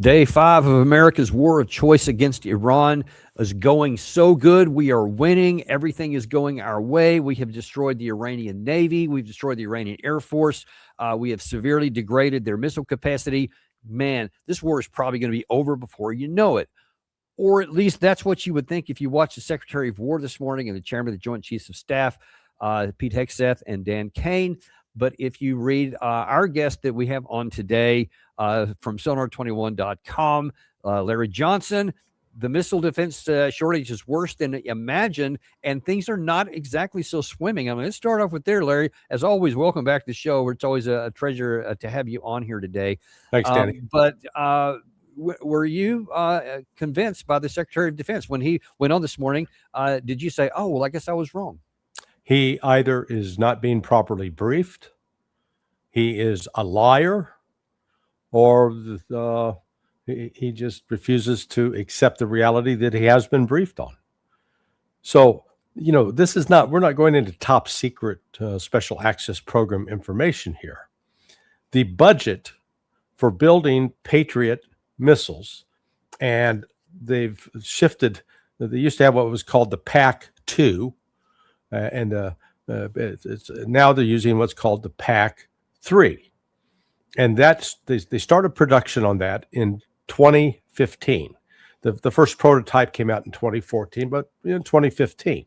Day 5 of America's war of choice against Iran is going so good. We are winning. Everything is going our way. We have destroyed the Iranian Navy. We've destroyed the Iranian Air Force. We have severely degraded their missile capacity. Man, this war is probably going to be over before you know it. Or at least that's what you would think if you watch the Secretary of War this morning and the Chairman of the Joint Chiefs of Staff, Pete Hegseth and Dan Kane. But if you read our guest that we have on today from sonar21.com, Larry Johnson, the missile defense shortage is worse than imagined, and things are not exactly so swimming. I mean, let's start off with there, Larry. As always, welcome back to the show. It's always a treasure to have you on here today. Thanks, Danny. But were you convinced by the Secretary of Defense when he went on this morning? Did you say, oh, well, I guess I was wrong? He either is not being properly briefed, he is a liar, or he just refuses to accept the reality that he has been briefed on. So, you know, this is not, we're not going into top secret special access program information here. The budget for building Patriot missiles, and they've shifted, they used to have what was called the PAC-2, and it's now they're using what's called the PAC-3, and that's they started production on that in 2015. The first prototype came out in 2014, but in 2015,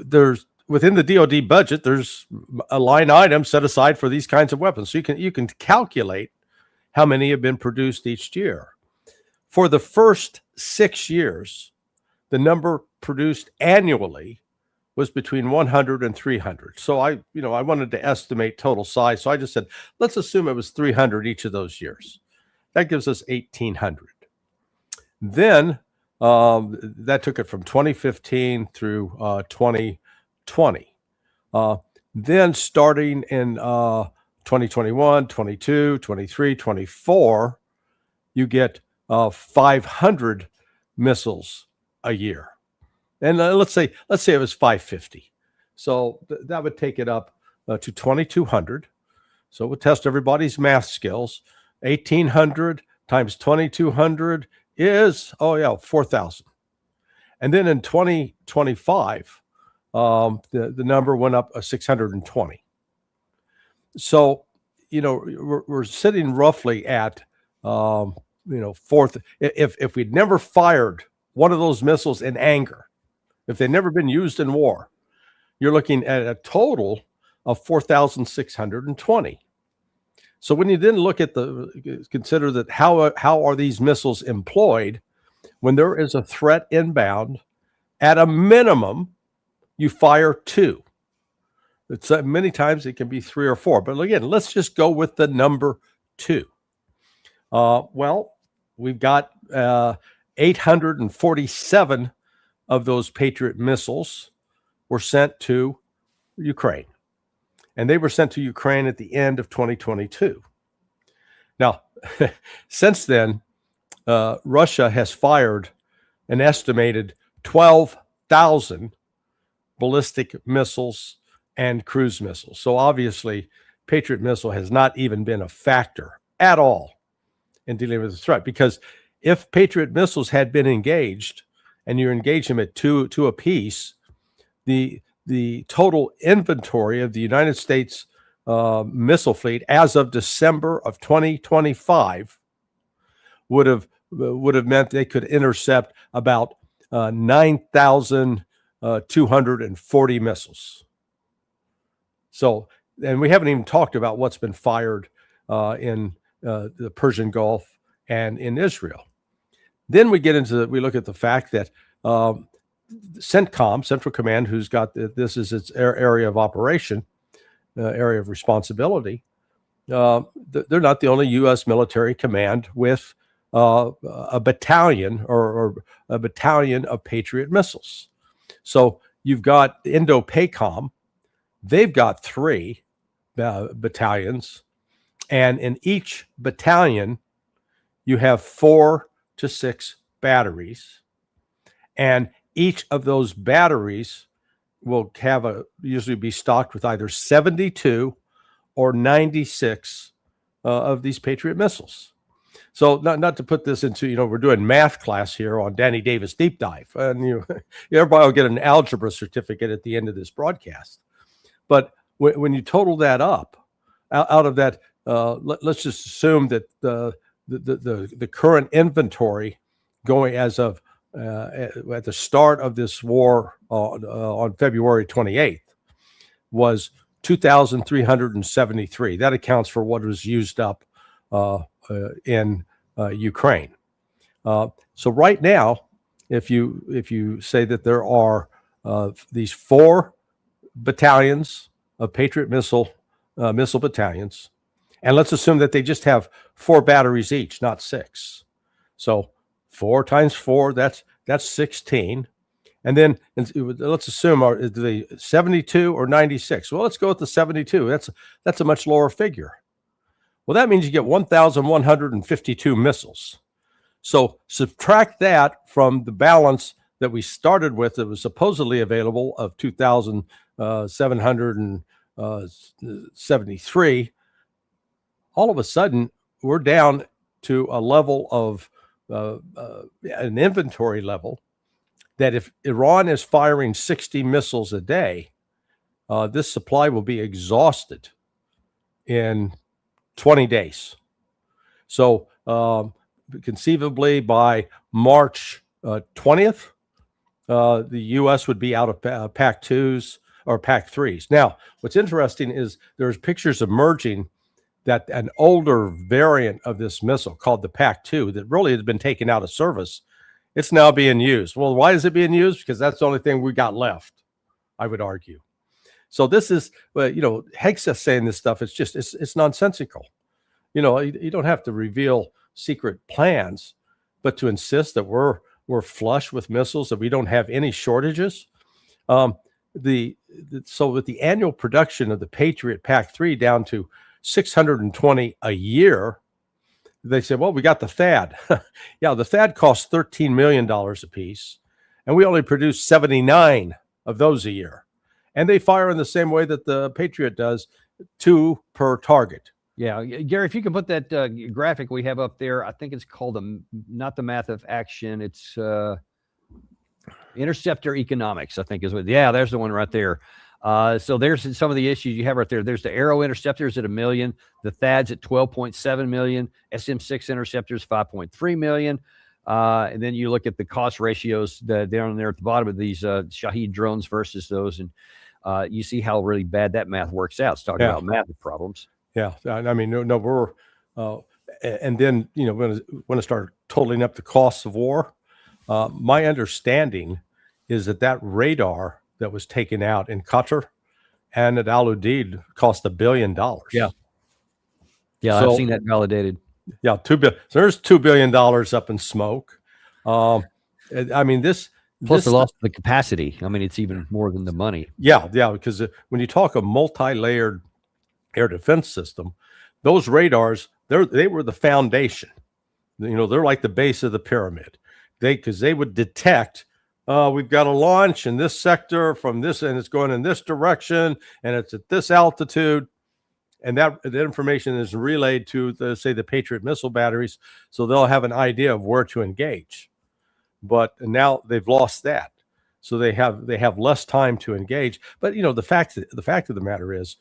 there's within the DoD budget there's a line item set aside for these kinds of weapons, so you can calculate how many have been produced each year. For the first 6 years, the number produced annually was between 100 and 300. So I wanted to estimate total size. So I just said, let's assume it was 300 each of those years. That gives us 1,800. Then that took it from 2015 through 2020. Then starting in 2021, 22, 23, 24, you get 500 missiles a year. And let's say it was 550. So that would take it up to 2,200. So we'll test everybody's math skills. 1,800 times 2,200 is, 4,000. And then in 2025, the number went up 620. So, you know, we're sitting roughly at, fourth. If we'd never fired one of those missiles in anger, if they'd never been used in war, you're looking at a total of 4,620. So when you then look at consider that how are these missiles employed when there is a threat inbound, at a minimum, you fire 2. It's many times it can be 3 or 4, but again, let's just go with the number 2. Well, we've got 847 of those Patriot missiles were sent to Ukraine, and they were sent to Ukraine at the end of 2022. Now, since then, Russia has fired an estimated 12,000 ballistic missiles and cruise missiles. So obviously, Patriot missile has not even been a factor at all in dealing with the threat, because if Patriot missiles had been engaged, and you engage them at 2 apiece, the total inventory of the United States missile fleet as of December of 2025 would have meant they could intercept about 9,240 missiles. So, and we haven't even talked about what's been fired in the Persian Gulf and in Israel. Then we look at the fact that CENTCOM, Central Command, who's got this is its area of operation, area of responsibility, they're not the only U.S. military command with a battalion or a battalion of Patriot missiles. So you've got INDOPACOM, they've got 3 battalions, and in each battalion you have 4 to 6 batteries, and each of those batteries will usually be stocked with either 72 or 96 of these Patriot missiles. So not to put this into, we're doing math class here on Danny Davis Deep Dive, and everybody will get an algebra certificate at the end of this broadcast. But when you total that up, out of that, let's just assume that the current inventory going as of at the start of this war on February 28th was 2,373. That accounts for what was used up in Ukraine. So right now, if you say that there are these 4 battalions of Patriot missile battalions, and let's assume that they just have 4 batteries each, not 6. So 4 times 4, that's 16. And then let's assume are they 72 or 96? Well, let's go with the 72. That's a much lower figure. Well, that means you get 1,152 missiles. So subtract that from the balance that we started with that was supposedly available of 2,773. All of a sudden, we're down to a level of an inventory level that if Iran is firing 60 missiles a day, this supply will be exhausted in 20 days. So conceivably by March 20th, the U.S. would be out of Pac 2s or Pac 3s. Now, what's interesting is there's pictures emerging that an older variant of this missile called the Pac 2 that really has been taken out of service, it's now being used. Well, why is it being used? Because that's the only thing we got left, I would argue. So this is, Hegseth saying this stuff, it's nonsensical. You don't have to reveal secret plans, but to insist that we're flush with missiles, that we don't have any shortages. So with the annual production of the Patriot Pac 3 down to 620 a year, they said, well, we got the THAAD. Yeah, the THAAD costs $13 million a piece, and we only produce 79 of those a year. And they fire in the same way that the Patriot does, 2 per target. Yeah, Gary, if you can put that graphic we have up there, I think it's called not the math of action. It's interceptor economics, I think is what. Yeah, there's the one right there. So there's some of the issues you have right there. There's the Arrow interceptors at $1 million, the THAADs at $12.7 million, SM-6 interceptors 5.3 million. And then you look at the cost ratios down there at the bottom of these Shahed drones versus those, and you see how really bad that math works out. It's talking about math problems. Yeah, I mean, no, we're, and then when I start totaling up the costs of war, my understanding is that radar that was taken out in Qatar and at Al Udeid cost $1 billion. Yeah, so, I've seen that validated. Yeah, $2 billion. So there's $2 billion up in smoke. I mean, plus the loss of the capacity. I mean, it's even more than the money. Yeah, because when you talk a multi-layered air defense system, those radars, they were the foundation. They're like the base of the pyramid. Because they would detect, we've got a launch in this sector from this, and it's going in this direction, and it's at this altitude, and that information is relayed to the Patriot missile batteries, so they'll have an idea of where to engage. But now they've lost that, so they have less time to engage. But the fact of the matter is,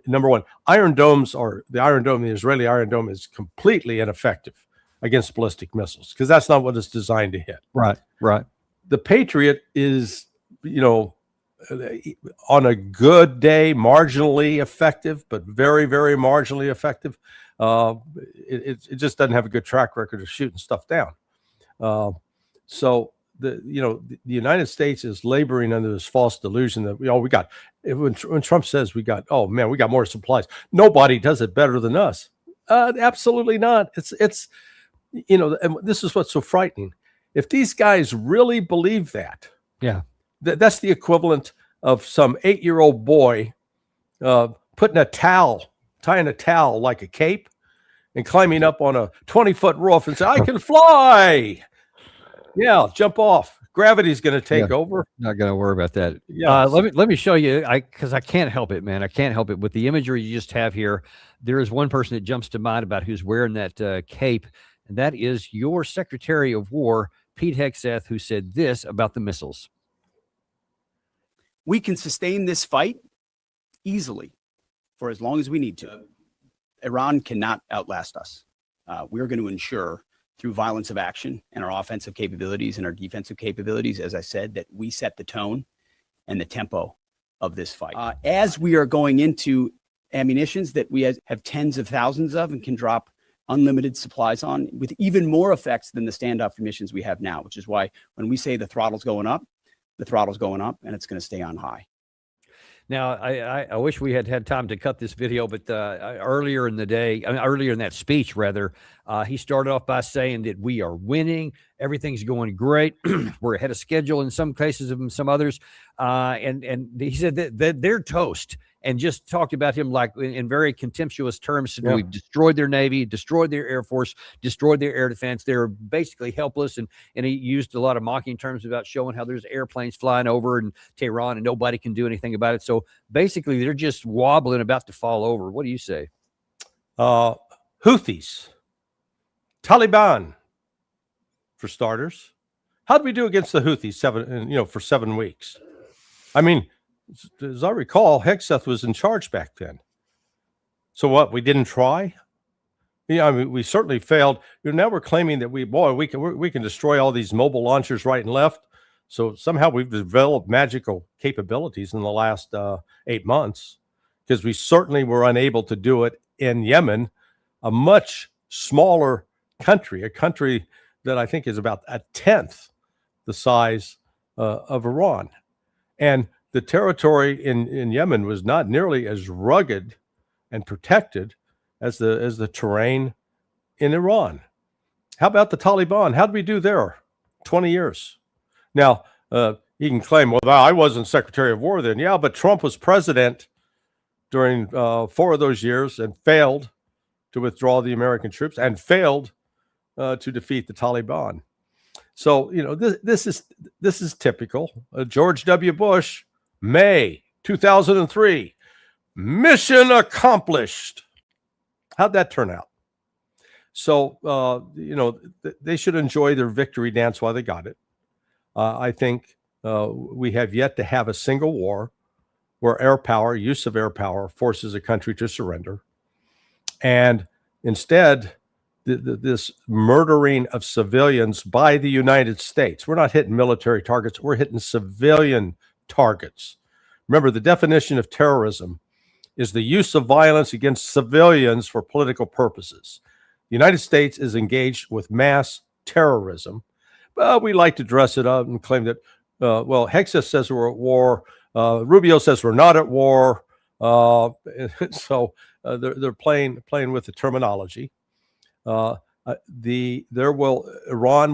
number one, the Israeli Iron Dome is completely ineffective against ballistic missiles because that's not what it's designed to hit. Right. The Patriot is, on a good day, marginally effective, but very, very marginally effective. It just doesn't have a good track record of shooting stuff down. So the United States is laboring under this false delusion that we got. When Trump says we got more supplies, nobody does it better than us. Absolutely not. It's and this is what's so frightening. If these guys really believe that, that's the equivalent of some 8-year-old boy tying a towel like a cape and climbing up on a 20-foot roof and say, "I can fly." Yeah, jump off. Gravity's going to take over. Not going to worry about that. Yeah. Let me show you, because I can't help it, man. I can't help it with the imagery you just have here. There is one person that jumps to mind about who's wearing that cape, and that is your Secretary of War, Pete Hegseth, who said this about the missiles. We can sustain this fight easily for as long as we need to. Iran cannot outlast us. We're going to ensure through violence of action and our offensive capabilities and our defensive capabilities, as I said, that we set the tone and the tempo of this fight. As we are going into ammunitions that we have tens of thousands of and can drop unlimited supplies on with even more effects than the standoff munitions we have now, which is why when we say the throttle's going up, the throttle's going up and it's going to stay on high. Now, I wish we had time to cut this video, but earlier in the day, earlier in that speech, rather, he started off by saying that we are winning. Everything's going great. We're ahead of schedule in some cases and some others. And he said that they're toast, and just talked about him like in very contemptuous terms. Said, we've destroyed their Navy, destroyed their Air Force, destroyed their air defense. They're basically helpless. And he used a lot of mocking terms about showing how there's airplanes flying over in Tehran and nobody can do anything about it. So basically, they're just wobbling, about to fall over. What do you say? Houthis, Taliban, for starters. How did we do against the Houthis for 7 weeks? I mean, as I recall, Hegseth was in charge back then. So what? We didn't try? Yeah, I mean, we certainly failed. Now we're claiming that we can destroy all these mobile launchers right and left. So somehow we've developed magical capabilities in the last 8 months, because we certainly were unable to do it in Yemen, a much smaller country, a country that I think is about a tenth the size of Iran. And the territory in Yemen was not nearly as rugged and protected as the terrain in Iran. How about the Taliban? How did we do there? 20 years. Now, he can claim, well, I wasn't Secretary of War then. Yeah, but Trump was president during 4 of those years and failed to withdraw the American troops and failed to defeat the Taliban. So, this is typical. George W. Bush, May 2003, mission accomplished. How'd that turn out? So, they should enjoy their victory dance while they got it. I think we have yet to have a single war where use of air power forces a country to surrender. And instead, this murdering of civilians by the United States. We're not hitting military targets. We're hitting civilian targets. Remember, the definition of terrorism is the use of violence against civilians for political purposes. The United States is engaged with mass terrorism. But we like to dress it up and claim that, Hegseth says we're at war. Rubio says we're not at war. So they're playing with the terminology. Iran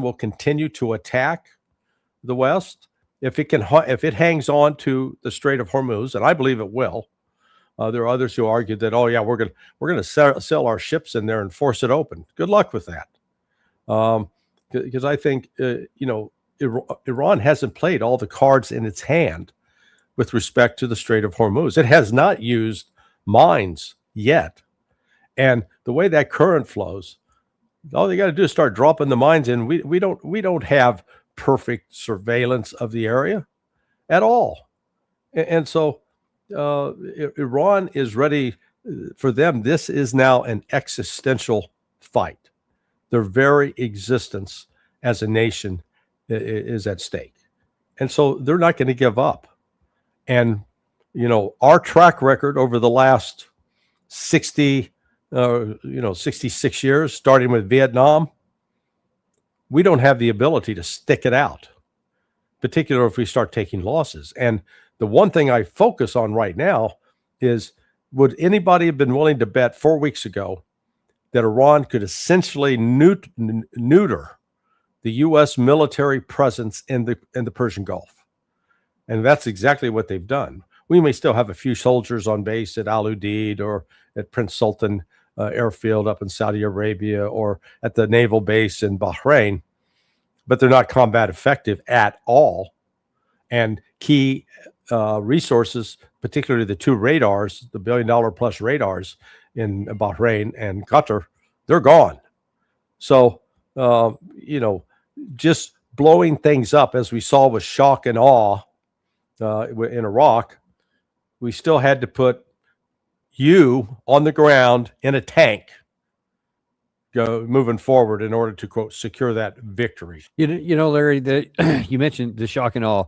will continue to attack the West if it hangs on to the Strait of Hormuz, and I believe it will. There are others who argue that, we're going to sell our ships in there and force it open. Good luck with that, because I think Iran hasn't played all the cards in its hand with respect to the Strait of Hormuz. It has not used mines yet, and the way that current flows, all they got to do is start dropping the mines in. We don't have perfect surveillance of the area at all, and so Iran is ready. For them, this is now an existential fight. Their very existence as a nation is at stake, and so they're not going to give up. And our track record over the last 66 years, starting with Vietnam, we don't have the ability to stick it out, particularly if we start taking losses. And the one thing I focus on right now is, would anybody have been willing to bet 4 weeks ago that Iran could essentially neuter the U.S. military presence in the Persian Gulf? And that's exactly what they've done. We may still have a few soldiers on base at Al Udeid or at Prince Sultan Airfield up in Saudi Arabia, or at the naval base in Bahrain. but they're not combat effective at all. And key resources, particularly the two radars, the $1 billion plus radars in Bahrain and Qatar, they're gone. So, just blowing things up, as we saw with shock and awe in Iraq, we still had to put you on the ground in a tank moving forward in order to, quote, secure that victory. Larry, you mentioned the shock and awe.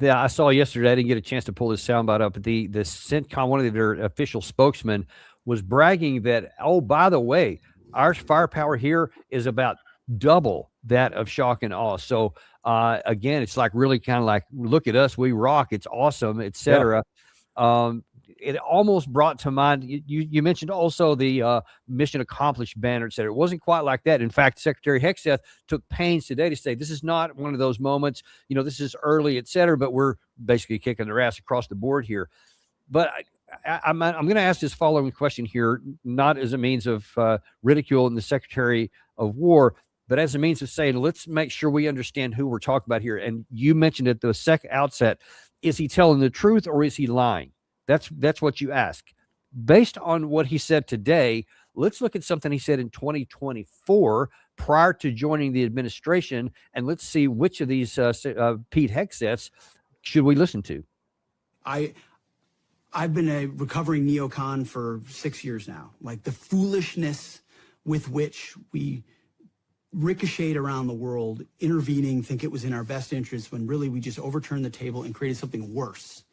I saw yesterday, I didn't get a chance to pull this soundbite up, but the CENTCOM, one of their official spokesmen, was bragging that, oh, by the way, our firepower here is about double that of shock and awe. So again, it's like really kind of like, look at us, we rock, it's awesome, etc. Yeah. It almost brought to mind, you mentioned also the mission accomplished banner, etc. It wasn't quite like that. In fact, Secretary Hegseth took pains today to say this is not one of those moments, this is early, etc., but we're basically kicking their ass across the board here. But I'm going to ask this following question here, not as a means of ridicule in the Secretary of War, but as a means of saying, let's make sure we understand who we're talking about here. And you mentioned at the outset, is he telling the truth or is he lying? That's what you ask. Based on what he said today, let's look at something he said in 2024 prior to joining the administration, and let's see which of these Pete Hegseths should we listen to. I've been a recovering neocon for 6 years now. Like the foolishness with which we ricocheted around the world, intervening, think it was in our best interest, when really we just overturned the table and created something worse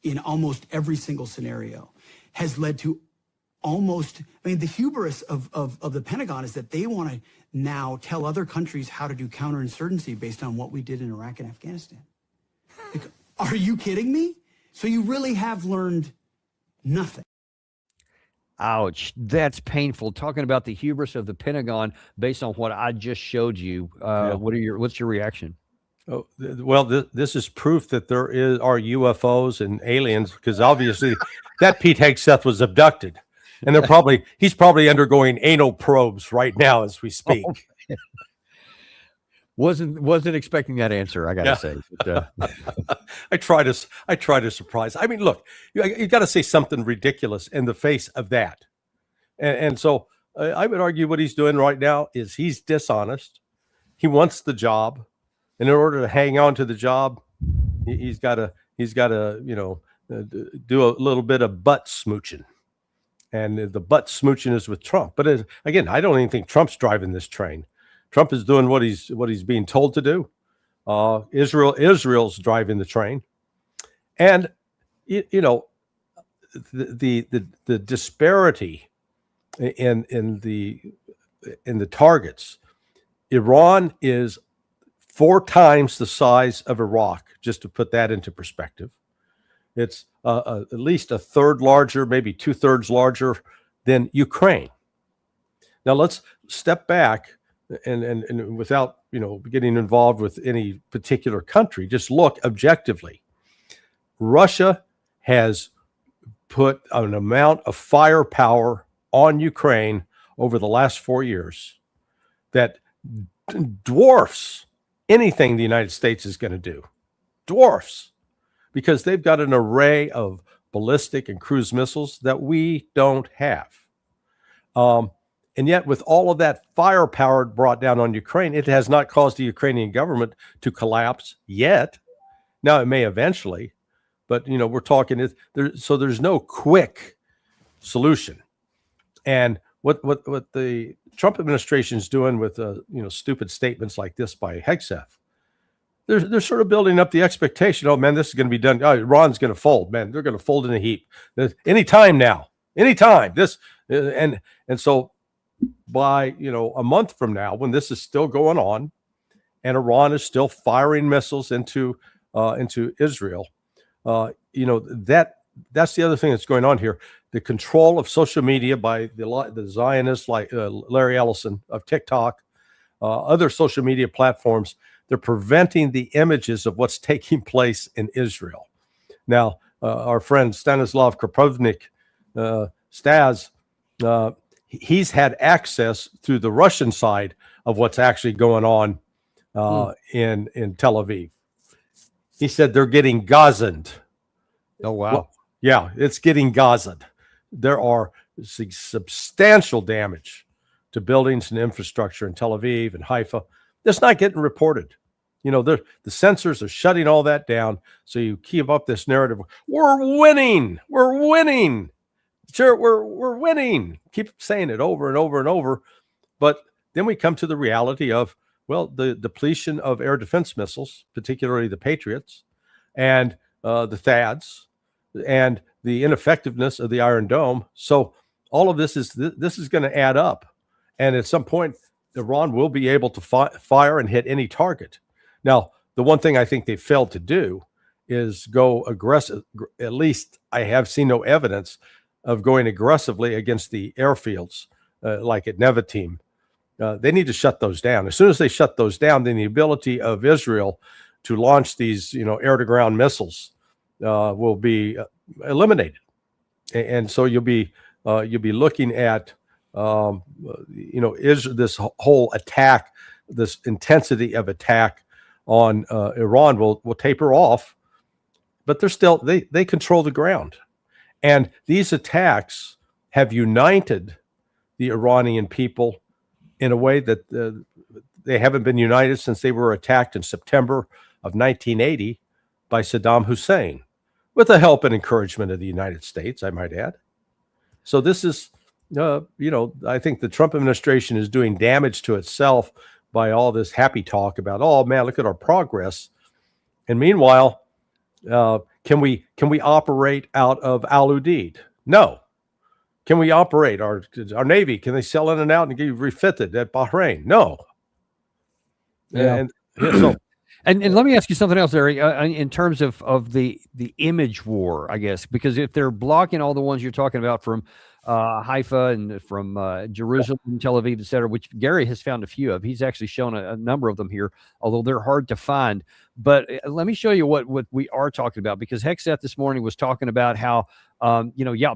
in almost every single scenario, has led to the hubris of the Pentagon is that they want to now tell other countries how to do counterinsurgency based on what we did in Iraq and Afghanistan. Like, are you kidding me? So you really have learned nothing. Ouch, that's painful. Talking about the hubris of the Pentagon based on what I just showed you. What's your reaction? Oh, well, this is proof that there are UFOs and aliens, because obviously that Pete Hegseth was abducted, and he's probably undergoing anal probes right now as we speak. Oh, wasn't expecting that answer, I gotta say. But, I try to surprise. I mean, look, you got to say something ridiculous in the face of that, and so I would argue what he's doing right now is he's dishonest. He wants the job. And in order to hang on to the job, he's got to do a little bit of butt smooching, and the butt smooching is with Trump. But again, I don't even think Trump's driving this train. Trump is doing what he's being told to do. Israel's driving the train, and the disparity in the targets. Iran is 4 times the size of Iraq, just to put that into perspective. It's at least a third larger, maybe 2/3 larger than Ukraine. Now let's step back and without getting involved with any particular country, just look objectively. Russia has put an amount of firepower on Ukraine over the last 4 years that dwarfs anything the United States is going to do. Dwarfs, because they've got an array of ballistic and cruise missiles that we don't have. And yet, with all of that firepower brought down on Ukraine, it has not caused the Ukrainian government to collapse yet. Now, it may eventually, but we're talking so there's no quick solution. And what the Trump administration is doing with stupid statements like this by Hegseth, they're sort of building up the expectation. Oh man, this is going to be done. Oh, Iran's going to fold. Man, they're going to fold in a heap. Anytime now. Anytime. This and so by a month from now, when this is still going on, and Iran is still firing missiles into Israel, that's the other thing that's going on here. The control of social media by the Zionists like Larry Ellison of TikTok, other social media platforms, they're preventing the images of what's taking place in Israel. Now, our friend Stanislav Kropotnik, Stas, he's had access through the Russian side of what's actually going on in Tel Aviv. He said they're getting Gazaned. Oh, wow. Well, yeah, it's getting Gazaned. There are substantial damage to buildings and infrastructure in Tel Aviv and Haifa. That's not getting reported. You know, the censors are shutting all that down. So you keep up this narrative. We're winning. We're winning. Sure, we're winning. Keep saying it over and over and over. But then we come to the reality of, well, the depletion of air defense missiles, particularly the Patriots and the THAADs, and the ineffectiveness of the Iron Dome. So all of this is going to add up. And at some point, Iran will be able to fire and hit any target. Now, the one thing I think they failed to do is go aggressive. At least I have seen no evidence of going aggressively against the airfields, like at Nevatim. They need to shut those down. As soon as they shut those down, then the ability of Israel to launch these, air-to-ground missiles will be eliminated. And so you'll be looking at, is this whole attack, this intensity of attack on Iran will taper off, but they're still, they control the ground. And these attacks have united the Iranian people in a way that they haven't been united since they were attacked in September of 1980 by Saddam Hussein, with the help and encouragement of the United States, I might add. So this is, I think the Trump administration is doing damage to itself by all this happy talk about, oh man, look at our progress. And meanwhile, can we operate out of Al Udeid? No. Can we operate our Navy? Can they sell in and out and get refitted at Bahrain? No. Yeah. And let me ask you something else, Larry, in terms of the image war, I guess, because if they're blocking all the ones you're talking about from Haifa and from Jerusalem, Tel Aviv, et cetera, which Gary has found a few of. He's actually shown a number of them here, although they're hard to find. But let me show you what we are talking about, because Hegseth this morning was talking about how,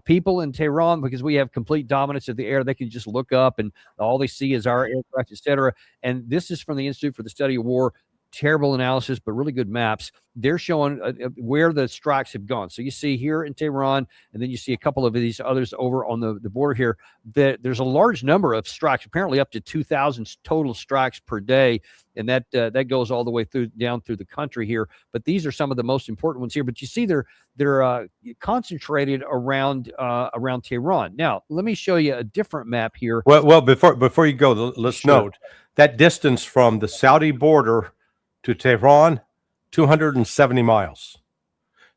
people in Tehran, because we have complete dominance of the air, they can just look up and all they see is our aircraft, et cetera. And this is from the Institute for the Study of War. Terrible analysis, but really good maps. They're showing where the strikes have gone. So you see here in Tehran, and then you see a couple of these others over on the border here, that there's a large number of strikes, apparently up to 2,000 total strikes per day. And that goes all the way down through the country here. But these are some of the most important ones here. But you see they're concentrated around Tehran. Now, let me show you a different map here. Well, before you go, let's note that distance from the Saudi border to Tehran, 270 miles.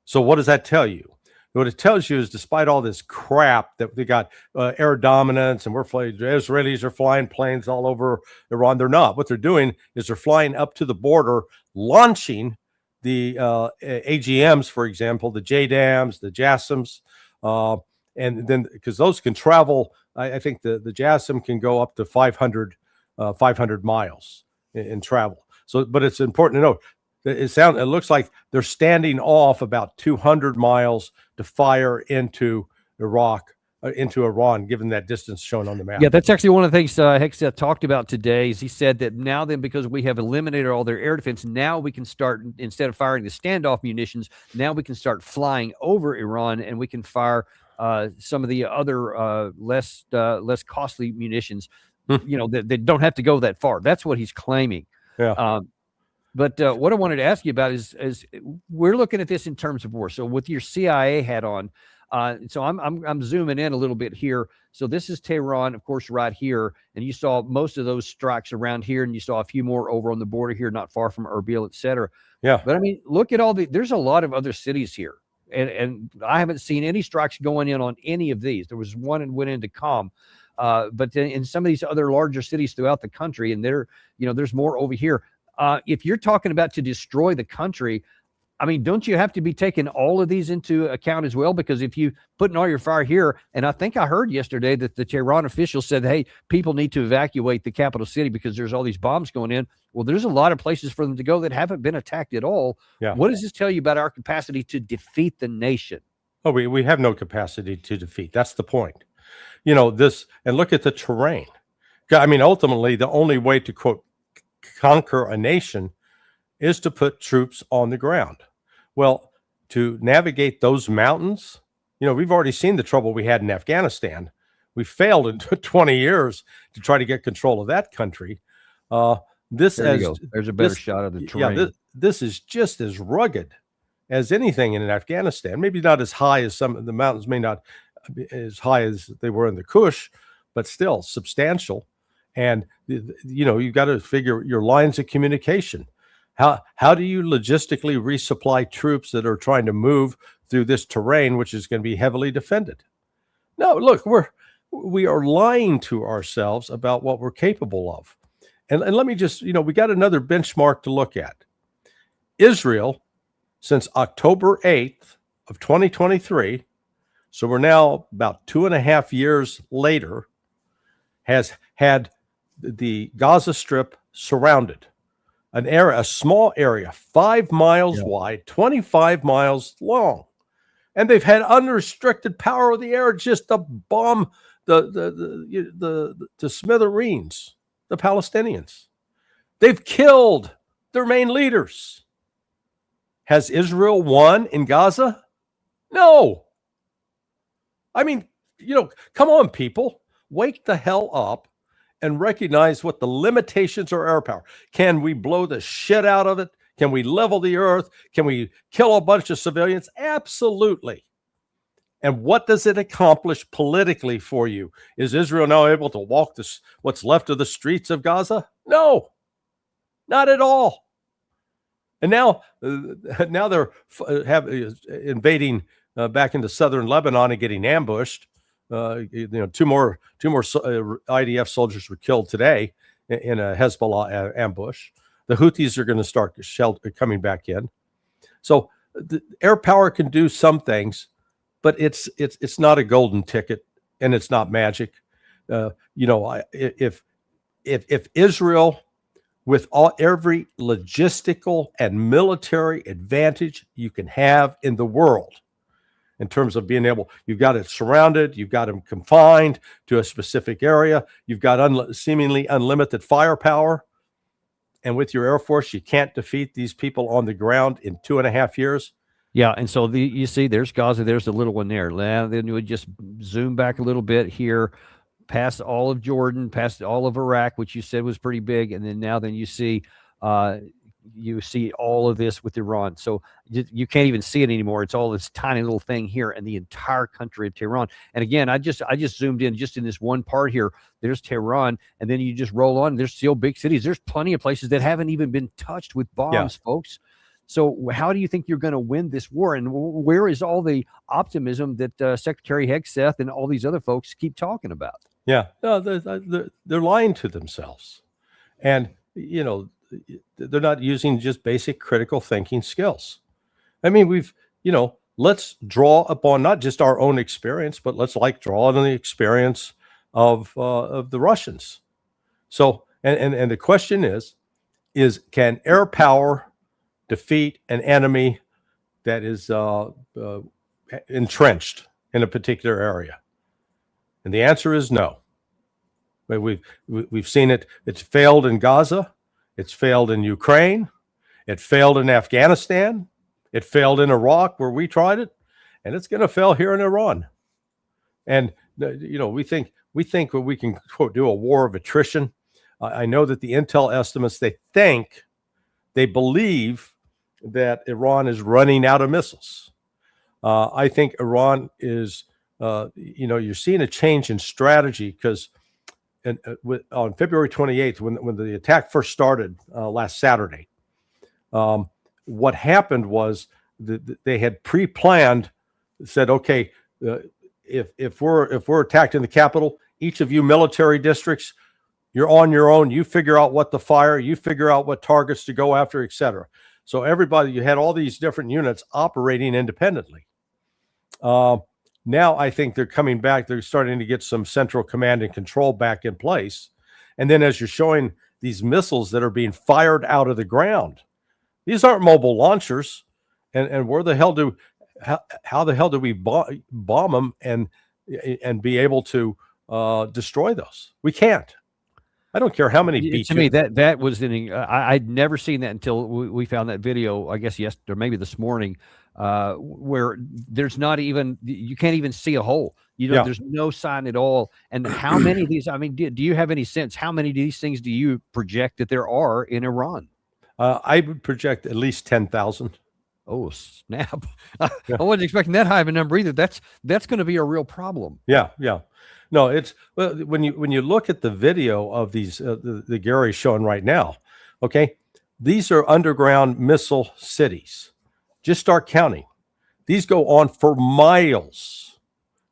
So what does that tell you? What it tells you is, despite all this crap that they got air dominance and Israelis are flying planes all over Iran, they're not. What they're doing is they're flying up to the border, launching the AGMs, for example, the JDAMs, the JASSMs, and then because those can travel, I think the JASSM can go up to 500 miles in travel. So, but it's important to note that it looks like they're standing off about 200 miles to fire into into Iran, given that distance shown on the map. Yeah, that's actually one of the things Hegseth talked about today. Is he said that now then, because we have eliminated all their air defense, now we can start, instead of firing the standoff munitions, now we can start flying over Iran, and we can fire some of the other less costly munitions. That don't have to go that far. That's what he's claiming. Yeah. But what I wanted to ask you about is we're looking at this in terms of war. So with your CIA hat on, so I'm zooming in a little bit here. So this is Tehran, of course, right here, and you saw most of those strikes around here, and you saw a few more over on the border here, not far from Erbil, et cetera. Yeah. But I mean, look at there's a lot of other cities here, and I haven't seen any strikes going in on any of these. There was one that went into Qom. But in some of these other larger cities throughout the country, and there's more over here. If you're talking about to destroy the country, I mean, don't you have to be taking all of these into account as well? Because if you putting all your fire here, and I think I heard yesterday that the Tehran official said, hey, people need to evacuate the capital city because there's all these bombs going in. Well, there's a lot of places for them to go that haven't been attacked at all. Yeah. What does this tell you about our capacity to defeat the nation? Oh, we have no capacity to defeat. That's the point. And look at the terrain. I mean, ultimately, the only way to, quote, conquer a nation is to put troops on the ground. Well, to navigate those mountains, we've already seen the trouble we had in Afghanistan. We failed in 20 years to try to get control of that country. There's a better shot of the terrain. This is just as rugged as anything in Afghanistan. Maybe not as high as some of the mountains, may not be as high as they were in the Kush, but still substantial. And you've got to figure your lines of communication. How do you logistically resupply troops that are trying to move through this terrain, which is going to be heavily defended? No, look, we are lying to ourselves about what we're capable of. And let me just, we got another benchmark to look at. Israel, since October 8th of 2023, so we're now about 2.5 years later, has had the Gaza Strip surrounded. A small area, 5 miles wide, 25 miles long. And they've had unrestricted power of the air just to bomb the smithereens, the Palestinians. They've killed their main leaders. Has Israel won in Gaza? No. I mean, come on, people. Wake the hell up and recognize what the limitations are air power. Can we blow the shit out of it? Can we level the earth? Can we kill a bunch of civilians? Absolutely. And what does it accomplish politically for you? Is Israel now able to walk what's left of the streets of Gaza? No, not at all. And now they're invading back into southern Lebanon and getting ambushed. Two more IDF soldiers were killed today in a Hezbollah ambush. The Houthis are going to start coming back in. So the air power can do some things, but it's not a golden ticket and it's not magic. If Israel, with every logistical and military advantage you can have in the world, in terms of being able, you've got it surrounded, you've got them confined to a specific area, you've got seemingly unlimited firepower, and with your Air Force, you can't defeat these people on the ground in 2.5 years. Yeah, and so you see, there's Gaza, there's the little one there. Then you would just zoom back a little bit here, past all of Jordan, past all of Iraq, which you said was pretty big, and then you see all of this with Iran. So you can't even see it anymore. It's all this tiny little thing here, and the entire country of Tehran. And again, I just zoomed in just in this one part here. There's Tehran, and then you just roll on. There's still big cities. There's plenty of places that haven't even been touched with bombs, folks. So how do you think you're going to win this war? And where is all the optimism that Secretary Hegseth and all these other folks keep talking about? Yeah, no, they're lying to themselves. And, they're not using just basic critical thinking skills. I mean, let's draw upon not just our own experience, but let's draw on the experience of the Russians. So, and the question is can air power defeat an enemy that is entrenched in a particular area? And the answer is no. But we've seen it. It's failed in Gaza. It's failed in Ukraine. It failed in Afghanistan. It failed in Iraq, where we tried it, and it's going to fail here in Iran. And we think we can, quote, do a war of attrition. I know that the intel estimates, they believe that Iran is running out of missiles. I think Iran is, you're seeing a change in strategy because on February 28th, when the attack first started last Saturday, what happened was they had pre-planned, said, okay, if we're attacked in the capital, each of you military districts, you're on your own. You figure out what to fire. You figure out what targets to go after, etc. So everybody, you had all these different units operating independently. Now I think they're coming back. They're starting to get some central command and control back in place. And then as you're showing these missiles that are being fired out of the ground, these aren't mobile launchers. And where the hell how the hell do we bomb them and be able to destroy those? We can't. I don't care how many To me, that was I'd never seen that until we found that video, I guess yesterday or maybe this morning, where there's not even, you can't even see a hole. There's no sign at all. And how many of these, I mean, do you have any sense how many of these things do you project that there are in Iran? I would project at least 10,000. Oh, snap. I wasn't expecting that high of a number either. That's going to be a real problem. Yeah. No, it's when you look at the video of these the Gary's showing right now, okay, these are underground missile cities. Just start counting. These go on for miles,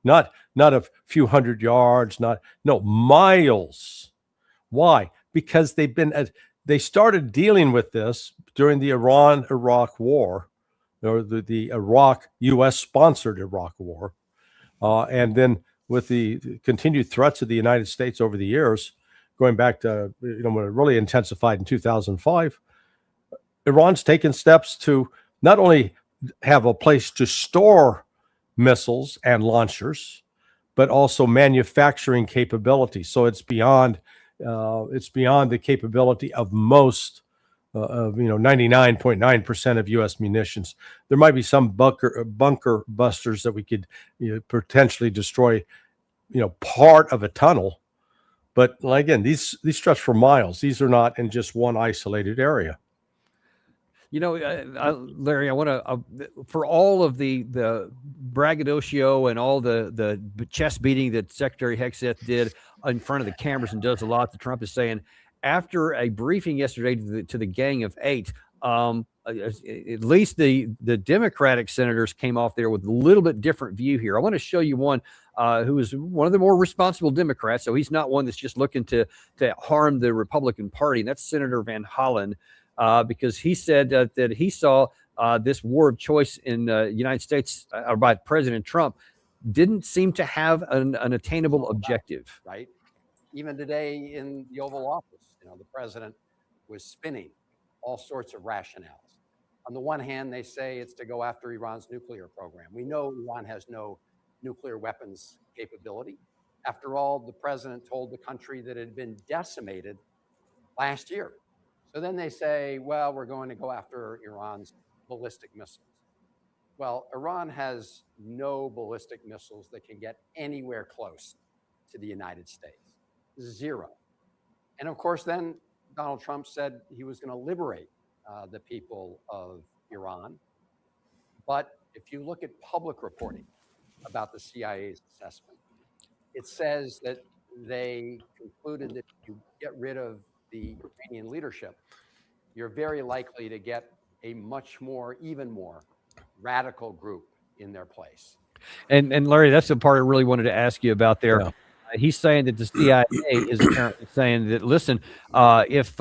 not a few hundred yards, miles. Why? Because they started dealing with this during the Iran-Iraq War, or the U.S. sponsored Iraq War, and then with the continued threats of the United States over the years, going back to, when it really intensified in 2005, Iran's taken steps to not only have a place to store missiles and launchers, but also manufacturing capability. So it's beyond the capability of most, 99.9% of U.S. munitions. There might be some bunker busters that we could potentially destroy, part of a tunnel. But again, these stretch for miles. These are not in just one isolated area. Larry, I want to, for all of the braggadocio and all the chest beating that Secretary Hegseth did in front of the cameras and does a lot that Trump is saying, after a briefing yesterday to the Gang of Eight, at least the Democratic senators came off there with a little bit different view here. I want to show you one who is one of the more responsible Democrats, so he's not one that's just looking to harm the Republican Party, and that's Senator Van Hollen, because he said that he saw this war of choice in the United States by President Trump didn't seem to have an attainable objective. Right? Even today in the Oval Office, the president was spinning all sorts of rationales. On the one hand, they say it's to go after Iran's nuclear program. We know Iran has no nuclear weapons capability. After all, the president told the country that it had been decimated last year. So then they say, well, we're going to go after Iran's ballistic missiles. Well, Iran has no ballistic missiles that can get anywhere close to the United States. Zero. And of course, then Donald Trump said he was going to liberate the people of Iran. But if you look at public reporting about the CIA's assessment, it says that they concluded that if you get rid of the Iranian leadership, you're very likely to get a even more radical group in their place. And Larry, that's the part I really wanted to ask you about there. Yeah. He's saying that the CIA is apparently saying that, listen, if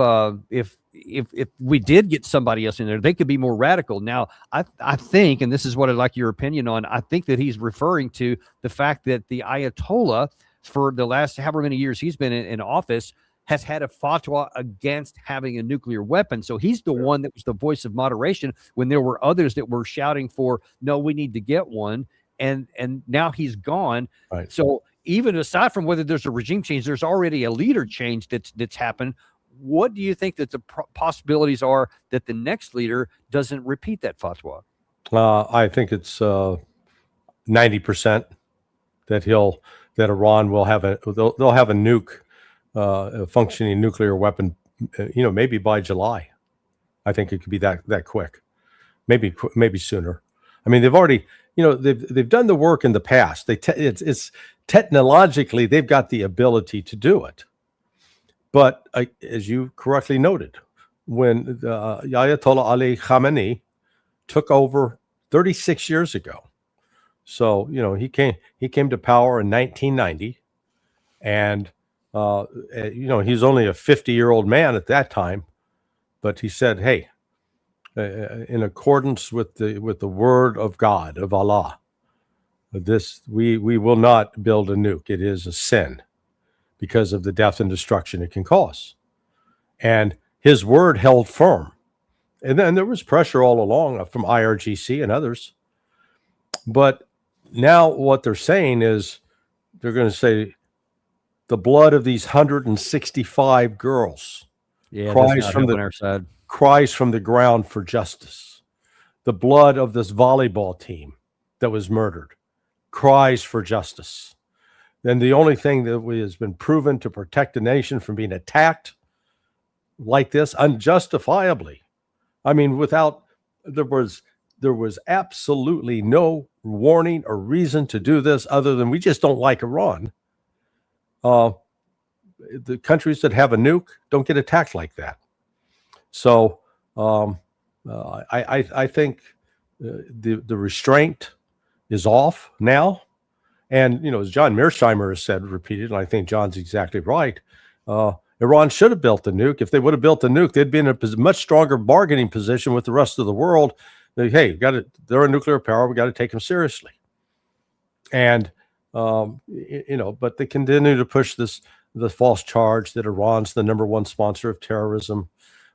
we did get somebody else in there, they could be more radical. Now, I think, and this is what I'd like your opinion on, I think that he's referring to the fact that the Ayatollah, for the last however many years he's been in office, has had a fatwa against having a nuclear weapon. So he's the one that was the voice of moderation when there were others that were shouting for, no, we need to get one. And now he's gone. Right. So even aside from whether there's a regime change, there's already a leader change that's happened. What do you think that the possibilities are that the next leader doesn't repeat that fatwa? I think it's 90% that Iran will have they'll have a nuke, a functioning nuclear weapon, maybe by July. I think it could be that quick, maybe sooner. I mean, they've already, they've done the work in the past. It's technologically they've got the ability to do it. But as you correctly noted, when Ayatollah Ali Khamenei took over 36 years ago, so he came to power in 1990, and he's only a 50-year-old man at that time, but he said, hey, in accordance with the word of God, of Allah, we will not build a nuke. It is a sin because of the death and destruction it can cause. And his word held firm. And then there was pressure all along from IRGC and others. But now what they're saying is they're going to say, the blood of these 165 girls Yeah, cries that's not from helping the our side. cries from the ground for justice. The blood of this volleyball team that was murdered cries for justice. Then the only thing that has been proven to protect a nation from being attacked like this unjustifiably. I mean, there was absolutely no warning or reason to do this other than we just don't like Iran. The countries that have a nuke don't get attacked like that. So I think the restraint is off now. And, as John Mearsheimer has said repeated, and I think John's exactly right, Iran should have built the nuke. If they would have built the nuke, they'd be in a much stronger bargaining position with the rest of the world. Hey, they're a nuclear power. We got to take them seriously. And, but they continue to push the false charge that Iran's the number one sponsor of terrorism.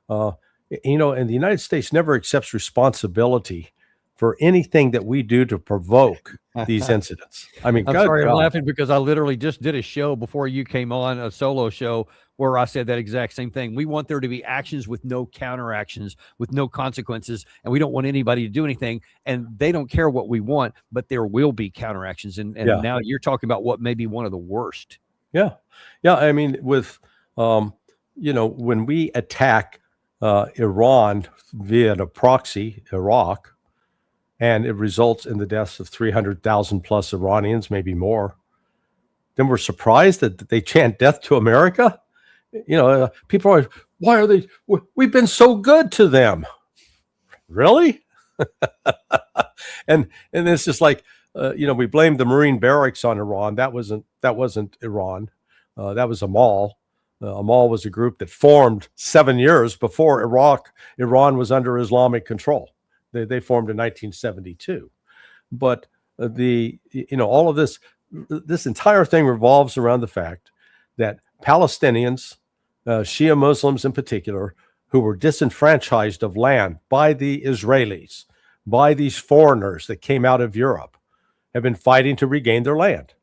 And the United States never accepts responsibility for anything that we do to provoke these incidents. I mean, I'm sorry, I'm laughing because I literally just did a show before you came on, a solo show, where I said that exact same thing. We want there to be actions with no counteractions, with no consequences, and we don't want anybody to do anything, and they don't care what we want, but there will be counteractions. And now you're talking about what may be one of the worst. Yeah. I mean, with, when we attack Iran via the proxy, Iraq, and it results in the deaths of 300,000 plus Iranians, maybe more, then we're surprised that they chant death to America. People are, why are they, we've been so good to them. Really? and it's just like, we blamed the Marine barracks on Iran. That wasn't Iran. That was Amal. Amal was a group that formed 7 years before Iran was under Islamic control. They formed in 1972. But all of this entire thing revolves around the fact that Palestinians, Shia Muslims in particular, who were disenfranchised of land by the Israelis, by these foreigners that came out of Europe, have been fighting to regain their land.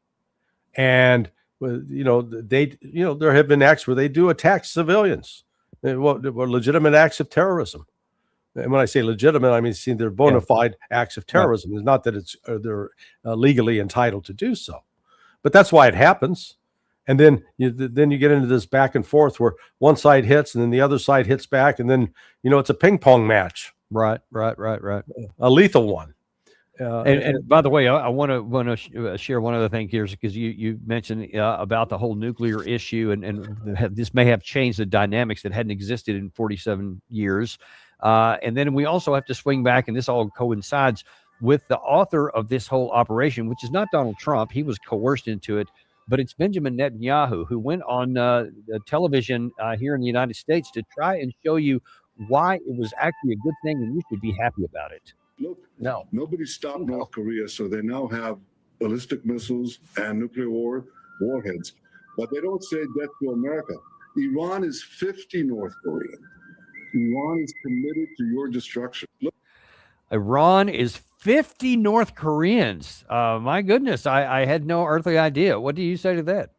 And, there have been acts where they do attack civilians, were legitimate acts of terrorism. And when I say legitimate, I mean, they're bona fide acts of terrorism. It's not that they're legally entitled to do so, but that's why it happens. And then you get into this back and forth where one side hits and then the other side hits back, and then it's a ping pong match. Right. A lethal one. And by the way, I want to share one other thing here, because you mentioned about the whole nuclear issue, and this may have changed the dynamics that hadn't existed in 47 years. And then we also have to swing back, and this all coincides with the author of this whole operation, which is not Donald Trump. He was coerced into it, but it's Benjamin Netanyahu, who went on television here in the United States to try and show you why it was actually a good thing and you should be happy about it. Look, nobody stopped North Korea, so they now have ballistic missiles and nuclear warheads. But they don't say death to America. Iran is 50 North Korean. Iran is committed to your destruction. Look. Iran is 50 North Koreans. My goodness, I had no earthly idea. What do you say to that?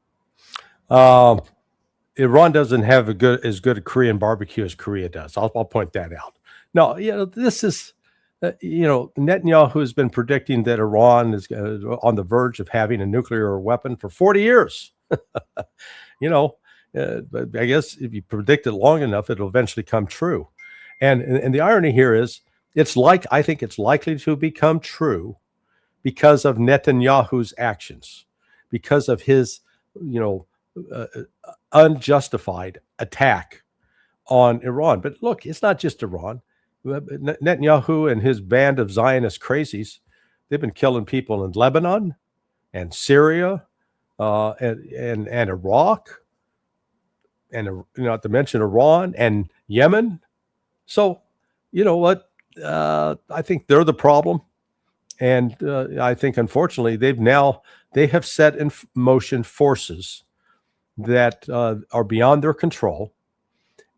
Iran doesn't have as good a Korean barbecue as Korea does. I'll point that out. No, this is, Netanyahu has been predicting that Iran is on the verge of having a nuclear weapon for 40 years. But I guess if you predict it long enough, it'll eventually come true. And the irony here is, I think it's likely to become true because of Netanyahu's actions, because of his, unjustified attack on Iran. But look, it's not just Iran. Netanyahu and his band of Zionist crazies, they've been killing people in Lebanon and Syria and Iraq, and not to mention Iran and Yemen. So, you know what? I think they're the problem, and I think unfortunately they have set in motion forces that are beyond their control,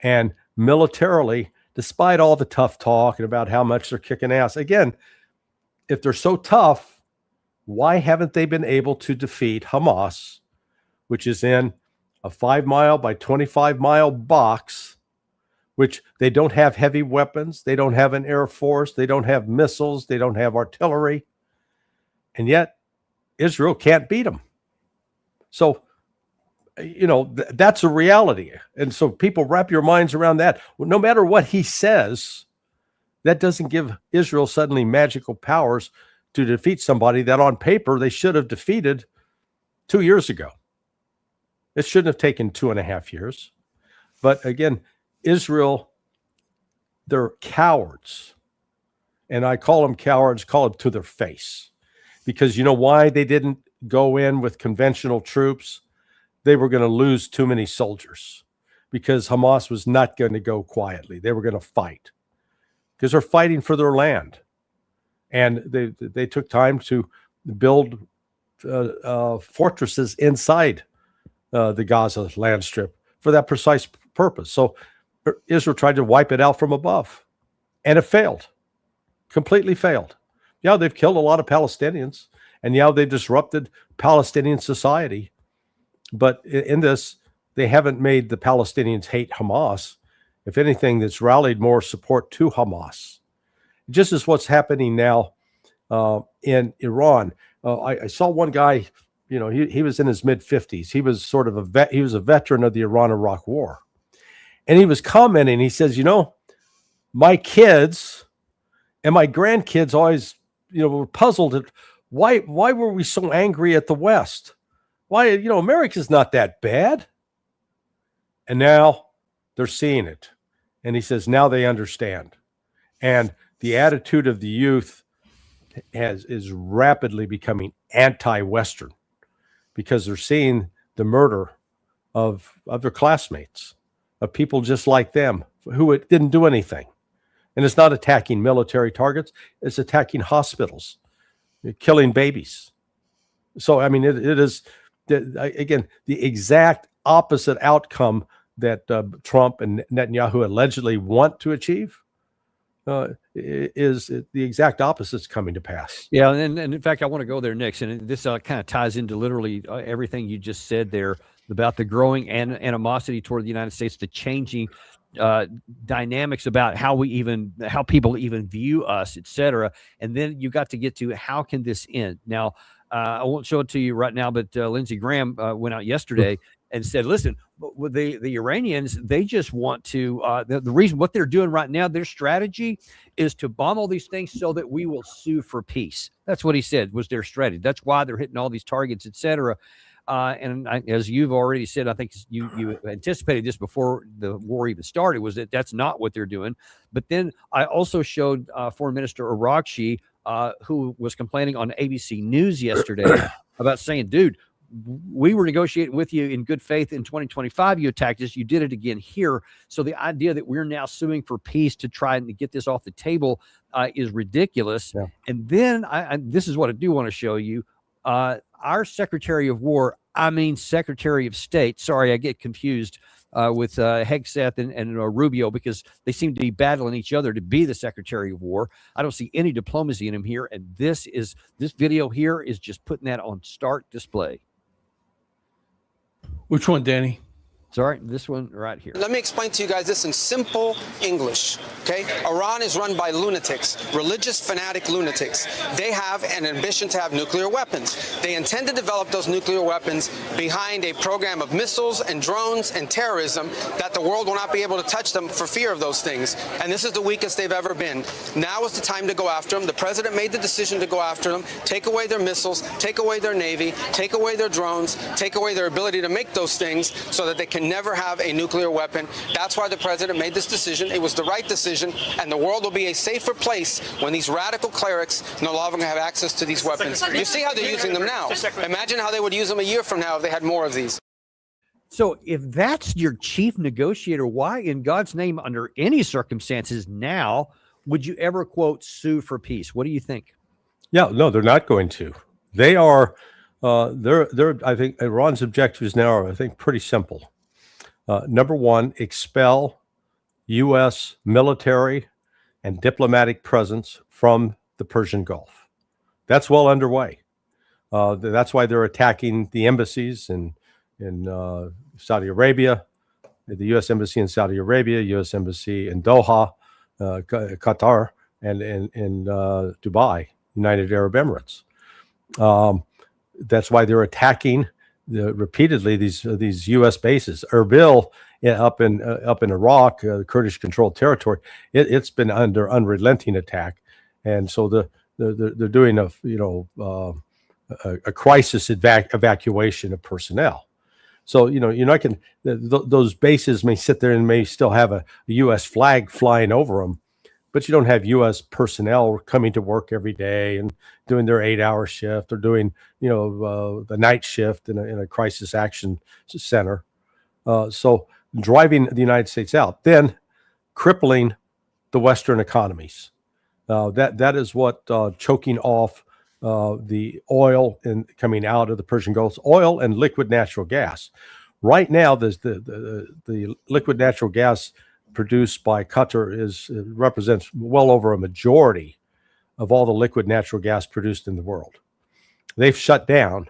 and militarily, despite all the tough talk and about how much they're kicking ass, again, if they're so tough, why haven't they been able to defeat Hamas, which is in a 5-mile by 25-mile box, which they don't have heavy weapons, they don't have an air force, they don't have missiles, they don't have artillery, and yet Israel can't beat them. So, that's a reality. And so people wrap your minds around that. Well, no matter what he says, that doesn't give Israel suddenly magical powers to defeat somebody that on paper they should have defeated 2 years ago. It shouldn't have taken 2.5 years. But again, Israel, they're cowards. And I call them cowards, call them to their face. Because you know why they didn't go in with conventional troops? They were going to lose too many soldiers. Because Hamas was not going to go quietly. They were going to fight. Because they're fighting for their land. And they took time to build fortresses inside the Gaza land strip for that precise purpose. So Israel tried to wipe it out from above. And it failed. Completely failed. Yeah, they've killed a lot of Palestinians. And yeah, they've disrupted Palestinian society. But in this, they haven't made the Palestinians hate Hamas. If anything, that's rallied more support to Hamas. Just as what's happening now in Iran. I saw one guy, he was in his mid-50s. He was sort of he was a veteran of the Iran-Iraq War. And he was commenting, he says, my kids and my grandkids always, were puzzled at why were we so angry at the West? Why, America's not that bad. And now they're seeing it. And he says, now they understand. And the attitude of the youth is rapidly becoming anti-Western because they're seeing the murder of their classmates, of people just like them who didn't do anything. And it's not attacking military targets. It's attacking hospitals, killing babies. So, I mean, it is, again, the exact opposite outcome that Trump and Netanyahu allegedly want to achieve is the exact opposite's coming to pass. Yeah, and in fact, I want to go there next, and this kind of ties into literally everything you just said there about the growing animosity toward the United States, the changing dynamics about how people even view us, et cetera. And then you got to get to how can this end? Now, I won't show it to you right now, but Lindsey Graham went out yesterday and said, listen, the Iranians, they just want to, the reason what they're doing right now, their strategy is to bomb all these things so that we will sue for peace. That's what he said was their strategy. That's why they're hitting all these targets, et cetera. As you've already said, I think you anticipated this before the war even started, was that's not what they're doing. But then I also showed Foreign Minister Arakshi, who was complaining on ABC News yesterday about saying, dude, we were negotiating with you in good faith in 2025. You attacked us. You did it again here. So the idea that we're now suing for peace to try and get this off the table is ridiculous. Yeah. And then this is what I do want to show you. Our Secretary of War, Secretary of State. Sorry, I get confused with Hegseth and Rubio because they seem to be battling each other to be the Secretary of War. I don't see any diplomacy in him here. And this video here is just putting that on stark display. Which one, Danny? Sorry, this one right here. Let me explain to you guys this in simple English, okay? Iran is run by lunatics, religious fanatic lunatics. They have an ambition to have nuclear weapons. They intend to develop those nuclear weapons behind a program of missiles and drones and terrorism that the world will not be able to touch them for fear of those things. And this is the weakest they've ever been. Now is the time to go after them. The president made the decision to go after them, take away their missiles, take away their navy, take away their drones, take away their ability to make those things so that they can never have a nuclear weapon. That's why the president made this decision. It was the right decision, and the world will be a safer place when these radical clerics no longer have access to these weapons. You see how they're using them now. Imagine how they would use them a year from now if they had more of these. So if that's your chief negotiator, why in God's name, under any circumstances now, would you ever, quote, sue for peace? What do you think? Yeah, no, they're not going to. They are, I think Iran's objectives now are, I think, pretty simple. Number one, expel U.S. military and diplomatic presence from the Persian Gulf. That's well underway. That's why they're attacking the embassies in Saudi Arabia, the U.S. Embassy in Saudi Arabia, U.S. Embassy in Doha, Qatar, and in Dubai, United Arab Emirates. That's why they're attacking repeatedly these U.S. bases. Erbil up in Iraq, Kurdish controlled territory. It's been under unrelenting attack, and so they're doing a crisis evacuation of personnel. So you're not going. Those bases may sit there and may still have a U.S. flag flying over them, but you don't have U.S. personnel coming to work every day and doing their 8-hour shift or doing the night shift in a crisis action center. So driving the United States out, then crippling the Western economies. That is what choking off the oil coming out of the Persian Gulf, oil and liquid natural gas. Right now, the liquid natural gas produced by Qatar represents well over a majority of all the liquid natural gas produced in the world. They've shut down,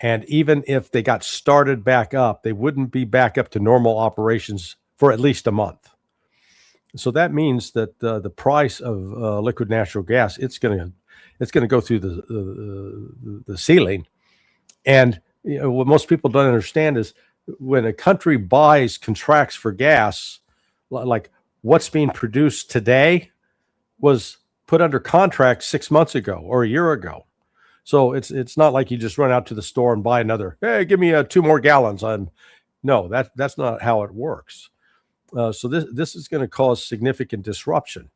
and even if they got started back up, they wouldn't be back up to normal operations for at least a month. So that means that the price of liquid natural gas it's going to go through the ceiling. And what most people don't understand is when a country buys contracts for gas, like what's being produced today was put under contract 6 months ago or a year ago. So it's not like you just run out to the store and buy another. Hey, give me 2 more gallons. No, that's not how it works. So this is going to cause significant disruption.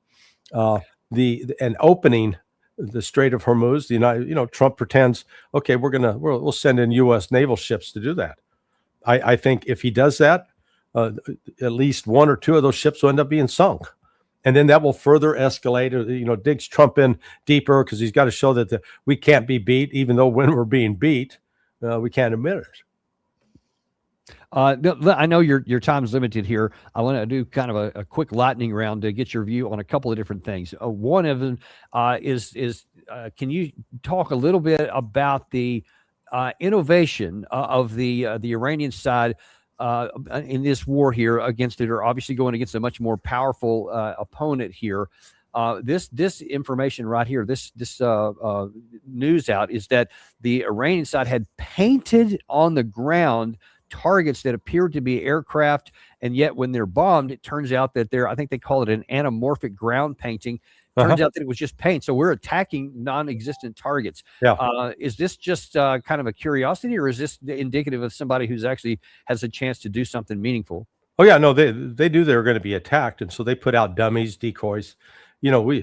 And opening the Strait of Hormuz, Trump pretends, okay, we'll send in U.S. naval ships to do that. I think if he does that, at least 1 or 2 of those ships will end up being sunk. And then that will further escalate, digs Trump in deeper because he's got to show that we can't be beat, even though when we're being beat, we can't admit it. I know your time's limited here. I want to do kind of a quick lightning round to get your view on a couple of different things. One of them is can you talk a little bit about the innovation of the Iranian side in this war here against it, or obviously going against a much more powerful opponent here. This information right here, this news out is that the Iranian side had painted on the ground targets that appeared to be aircraft, and yet when they're bombed, it turns out that I think they call it an anamorphic ground painting. Turns out that it was just paint. So we're attacking non-existent targets. Yeah. Is this just kind of a curiosity, or is this indicative of somebody who's actually has a chance to do something meaningful? Oh yeah, no, they knew they were going to be attacked, and so they put out dummies, decoys. You were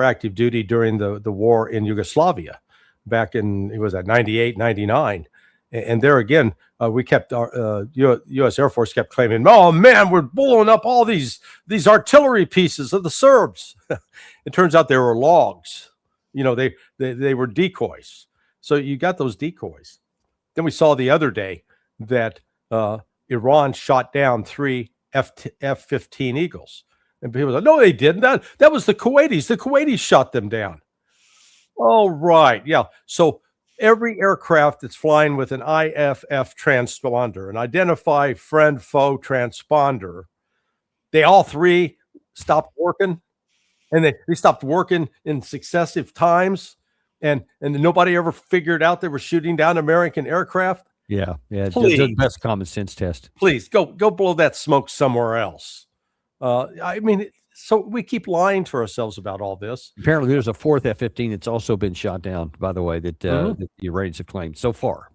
active duty during the war in Yugoslavia back in, it was at 98, 99. And there again, we kept our U.S. Air Force kept claiming, "Oh man, we're blowing up all these artillery pieces of the Serbs." It turns out they were logs. They were decoys. So you got those decoys. Then we saw the other day that Iran shot down 3 F-15 Eagles, and people said, "No, they didn't. That was the Kuwaitis. The Kuwaitis shot them down." Oh right, yeah. So every aircraft that's flying with an IFF transponder, an identify friend foe transponder, they all 3 stopped working, and they stopped working in successive times, and nobody ever figured out they were shooting down American aircraft. Yeah. The best common sense test. Please go blow that smoke somewhere else. So we keep lying to ourselves about all this. Apparently, there's a 4th F-15 that's also been shot down, by the way, that the Iranians have claimed so far.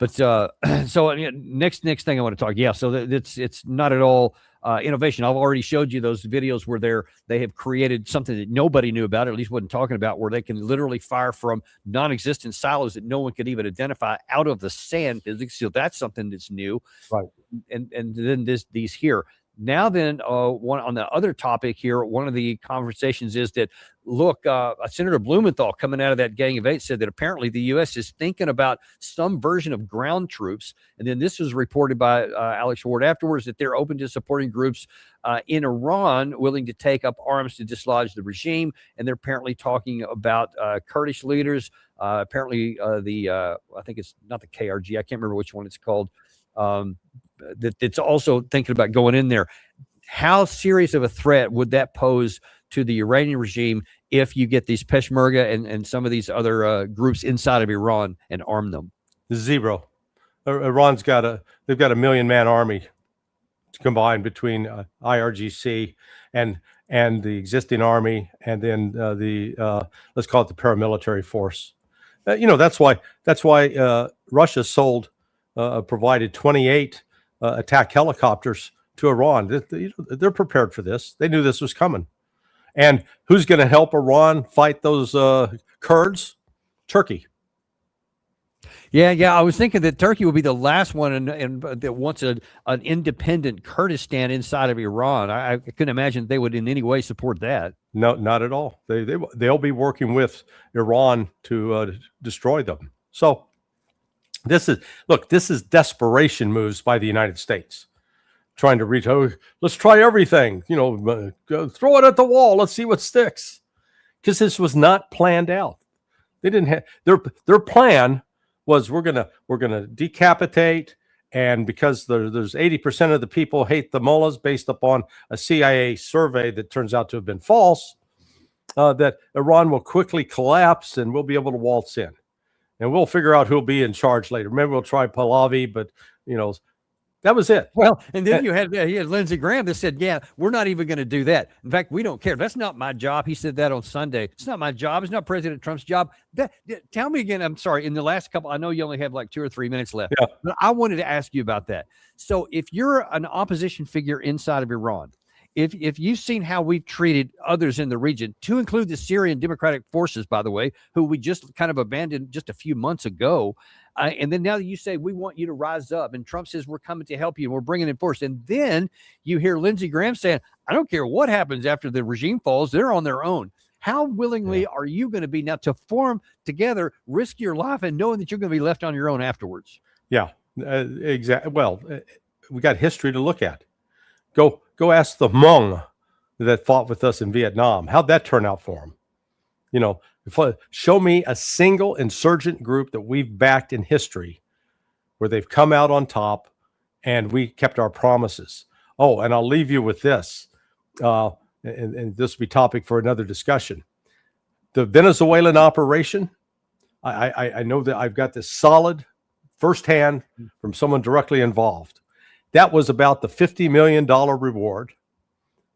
So next thing I want to talk. Yeah, so it's not at all innovation. I've already showed you those videos where they have created something that nobody knew about, or at least wasn't talking about, where they can literally fire from non-existent silos that no one could even identify out of the sand physics. So that's something that's new, right? And then these here. Now then, one on the other topic here, one of the conversations is that, look, Senator Blumenthal, coming out of that Gang of 8, said that apparently the U.S. is thinking about some version of ground troops. And then this was reported by Alex Ward afterwards, that they're open to supporting groups in Iran willing to take up arms to dislodge the regime. And they're apparently talking about Kurdish leaders Apparently, I think it's not the KRG. I can't remember which one it's called. It's also thinking about going in there. How serious of a threat would that pose to the Iranian regime if you get these Peshmerga and some of these other groups inside of Iran and arm them? Zero. Iran's got they've got a 1 million man army combined between IRGC and the existing army, and then let's call it the paramilitary force. That's why Russia provided 28 attack helicopters to Iran. They're prepared for this. They knew this was coming. And who's going to help Iran fight those Kurds? Turkey. Yeah. I was thinking that Turkey will be the last one and that wants an independent Kurdistan inside of Iran. I couldn't imagine they would in any way support that. No, not at all. They'll be working with Iran to destroy them. So this is desperation moves by the United States, trying to reach. Oh, let's try everything. Throw it at the wall. Let's see what sticks. Because this was not planned out. They didn't have their plan was we're gonna decapitate, and because there's 80% of the people hate the mullahs based upon a CIA survey that turns out to have been false, that Iran will quickly collapse and we'll be able to waltz in, and we'll figure out who'll be in charge later. Maybe we'll try Pahlavi, but that was it. Well, and then you had Lindsey Graham that said, yeah, we're not even going to do that. In fact, we don't care. That's not my job. He said that on Sunday. It's not my job. It's not President Trump's job. Tell me again, I'm sorry, in the last couple, I know you only have like 2 or 3 minutes left, but I wanted to ask you about that. So if you're an opposition figure inside of Iran, if you've seen how we've treated others in the region, to include the Syrian Democratic Forces, by the way, who we just kind of abandoned just a few months ago, and then now that you say we want you to rise up, and Trump says we're coming to help you and we're bringing in force, and then you hear Lindsey Graham saying, I don't care what happens after the regime falls, they're on their own. How willingly are you going to be now to form together, risk your life, and knowing that you're going to be left on your own afterwards? Yeah, exactly. Well, we got history to look at. Go ask the Hmong that fought with us in Vietnam. How'd that turn out for them? Show me a single insurgent group that we've backed in history where they've come out on top and we kept our promises. Oh, and I'll leave you with this, and this will be topic for another discussion. The Venezuelan operation, I know that I've got this solid firsthand from someone directly involved. That was about the $50 million reward.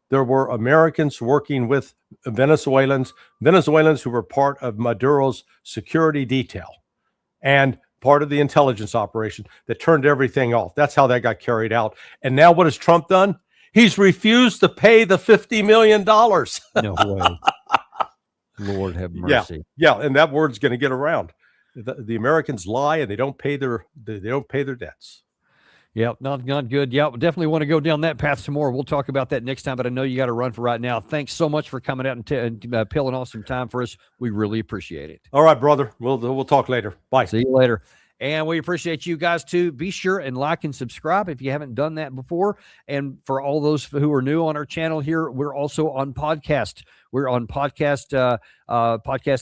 There were Americans working with Venezuelans who were part of Maduro's security detail and part of the intelligence operation that turned everything off. That's how that got carried out. And now what has Trump done? He's refused to pay the $50 million. No way. Lord have mercy. Yeah, and that word's going to get around. The Americans lie and they don't pay their debts. Yeah, not good. Yeah, we'll definitely want to go down that path some more. We'll talk about that next time, but I know you got to run for right now. Thanks so much for coming out and peeling off some time for us. We really appreciate it. All right, brother. We'll talk later. Bye. See you later. And we appreciate you guys too. Be sure and like and subscribe if you haven't done that before. And for all those who are new on our channel here, we're also on podcast. We're on Podcast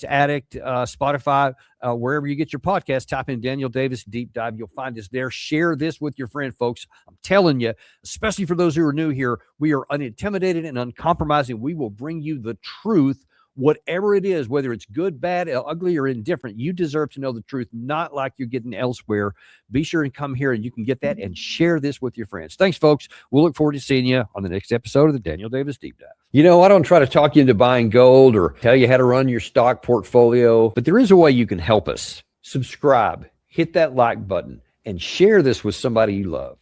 Addict, Spotify, wherever you get your podcast. Type in Daniel Davis Deep Dive. You'll find us there. Share this with your friend, folks. I'm telling you, especially for those who are new here, we are unintimidated and uncompromising. We will bring you the truth. Whatever it is, whether it's good, bad, ugly, or indifferent, you deserve to know the truth, not like you're getting elsewhere. Be sure and come here and you can get that and share this with your friends. Thanks, folks. We'll look forward to seeing you on the next episode of the Daniel Davis Deep Dive. I don't try to talk you into buying gold or tell you how to run your stock portfolio, but there is a way you can help us. Subscribe, hit that like button, and share this with somebody you love.